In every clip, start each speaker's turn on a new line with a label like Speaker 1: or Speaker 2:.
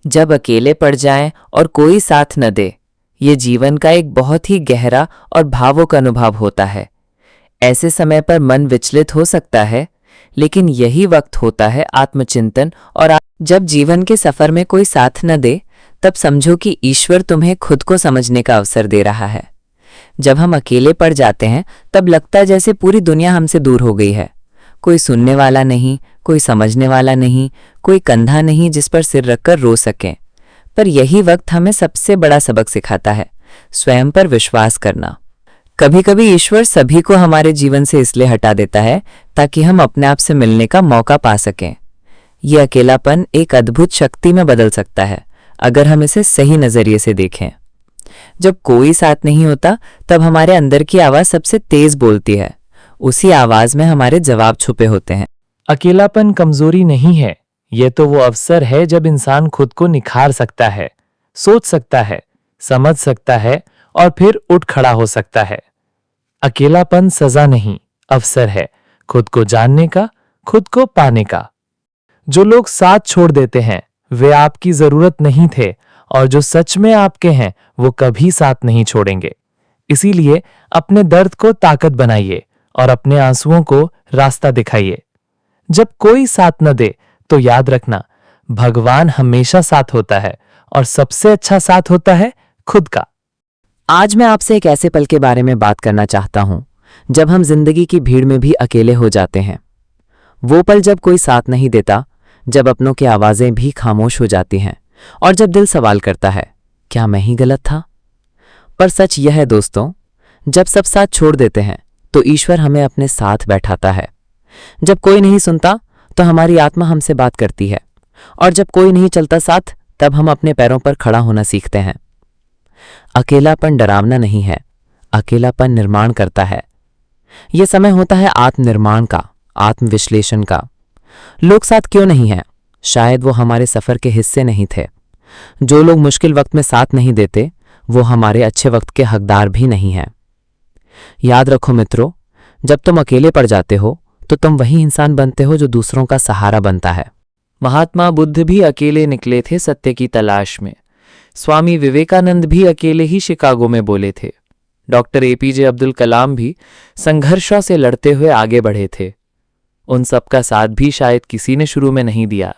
Speaker 1: जब अकेले पड़ जाएं और कोई साथ न दे, ये जीवन का एक बहुत ही गहरा और भावुक अनुभव होता है। ऐसे समय पर मन विचलित हो सकता है, लेकिन यही वक्त होता है आत्मचिंतन और जब जीवन के सफर में कोई साथ न दे, तब समझो कि ईश्वर तुम्हें खुद को समझने का अवसर दे रहा है। जब हम अकेले पड़ जाते हैं, तब लगता है जैसे पूरी दुनिया हमसे दूर हो गई है। कोई सुनने वाला नहीं, कोई समझने वाला नहीं, कोई कंधा नहीं जिस पर सिर रखकर रो सकें। पर यही वक्त हमें सबसे बड़ा सबक सिखाता है, स्वयं पर विश्वास करना। कभी कभी ईश्वर सभी को हमारे जीवन से इसलिए हटा देता है ताकि हम अपने आप से मिलने का मौका पा सकें। यह अकेलापन एक अद्भुत शक्ति में बदल सकता है, अगर हम इसे सही नजरिए से देखें। जब कोई साथ नहीं होता, तब हमारे अंदर की आवाज सबसे तेज बोलती है। उसी आवाज में हमारे जवाब छुपे होते हैं।
Speaker 2: अकेलापन कमजोरी नहीं है, ये तो वो अवसर है जब इंसान खुद को निखार सकता है, सोच सकता है, समझ सकता है और फिर उठ खड़ा हो सकता है। अकेलापन सजा नहीं, अवसर है खुद को जानने का, खुद को पाने का। जो लोग साथ छोड़ देते हैं वे आपकी जरूरत नहीं थे, और जो सच में आपके हैं वो कभी साथ नहीं छोड़ेंगे। इसीलिए अपने दर्द को ताकत बनाइए और अपने आंसुओं को रास्ता दिखाइए। जब कोई साथ न दे तो याद रखना, भगवान हमेशा साथ होता है और सबसे अच्छा साथ होता है खुद का।
Speaker 1: आज मैं आपसे एक ऐसे पल के बारे में बात करना चाहता हूं जब हम जिंदगी की भीड़ में भी अकेले हो जाते हैं। वो पल जब कोई साथ नहीं देता, जब अपनों की आवाजें भी खामोश हो जाती हैं और जब दिल सवाल करता है, क्या मैं ही गलत था? पर सच यह है दोस्तों, जब सब साथ छोड़ देते हैं तो ईश्वर हमें अपने साथ बैठाता है। जब कोई नहीं सुनता तो हमारी आत्मा हमसे बात करती है, और जब कोई नहीं चलता साथ, तब हम अपने पैरों पर खड़ा होना सीखते हैं। अकेलापन डरावना नहीं है, अकेलापन निर्माण करता है। यह समय होता है आत्मनिर्माण का, आत्मविश्लेषण का। लोग साथ क्यों नहीं हैं? शायद वो हमारे सफर के हिस्से नहीं थे। जो लोग मुश्किल वक्त में साथ नहीं देते, वो हमारे अच्छे वक्त के हकदार भी नहीं हैं। याद रखो मित्रों, जब तुम अकेले पड़ जाते हो तो तुम वही इंसान बनते हो जो दूसरों का सहारा बनता है।
Speaker 2: महात्मा बुद्ध भी अकेले निकले थे सत्य की तलाश में। स्वामी विवेकानंद भी अकेले ही शिकागो में बोले थे। डॉक्टर एपीजे अब्दुल कलाम भी संघर्षों से लड़ते हुए आगे बढ़े थे। उन सबका साथ भी शायद किसी ने शुरू में नहीं दिया,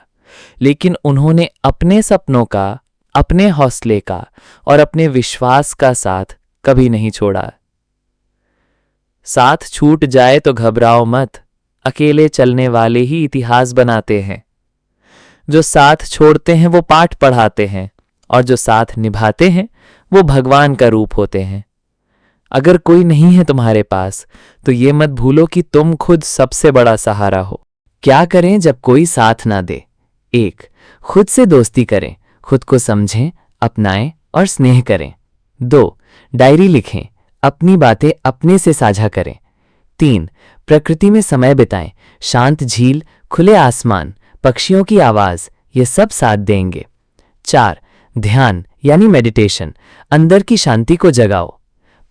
Speaker 2: लेकिन उन्होंने अपने सपनों का, अपने हौसले का और अपने विश्वास का साथ कभी नहीं छोड़ा। साथ छूट जाए तो घबराओ मत, अकेले चलने वाले ही इतिहास बनाते हैं। जो साथ छोड़ते हैं वो पाठ पढ़ाते हैं, और जो साथ निभाते हैं वो भगवान का रूप होते हैं। अगर कोई नहीं है तुम्हारे पास, तो ये मत भूलो कि तुम खुद सबसे बड़ा सहारा हो। क्या करें जब कोई साथ ना दे? 1. खुद से दोस्ती करें, खुद को समझें, अपनाएं और स्नेह करें। 2. डायरी लिखें, अपनी बातें अपने से साझा करें। 3. प्रकृति में समय बिताएं, शांत झील, खुले आसमान, पक्षियों की आवाज, ये सब साथ देंगे। 4. ध्यान यानी मेडिटेशन, अंदर की शांति को जगाओ।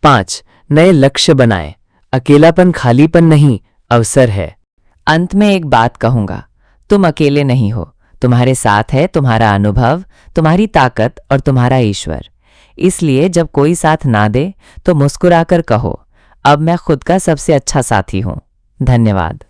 Speaker 2: 5. नए लक्ष्य बनाएं, अकेलापन खालीपन नहीं, अवसर है। अंत में एक बात कहूंगा, तुम अकेले नहीं हो, तुम्हारे साथ है तुम्हारा अनुभव, तुम्हारी ताकत और तुम्हारा ईश्वर। इसलिए जब कोई साथ ना दे तो मुस्कुराकर कहो, अब मैं खुद का सबसे अच्छा साथी हूं। धन्यवाद।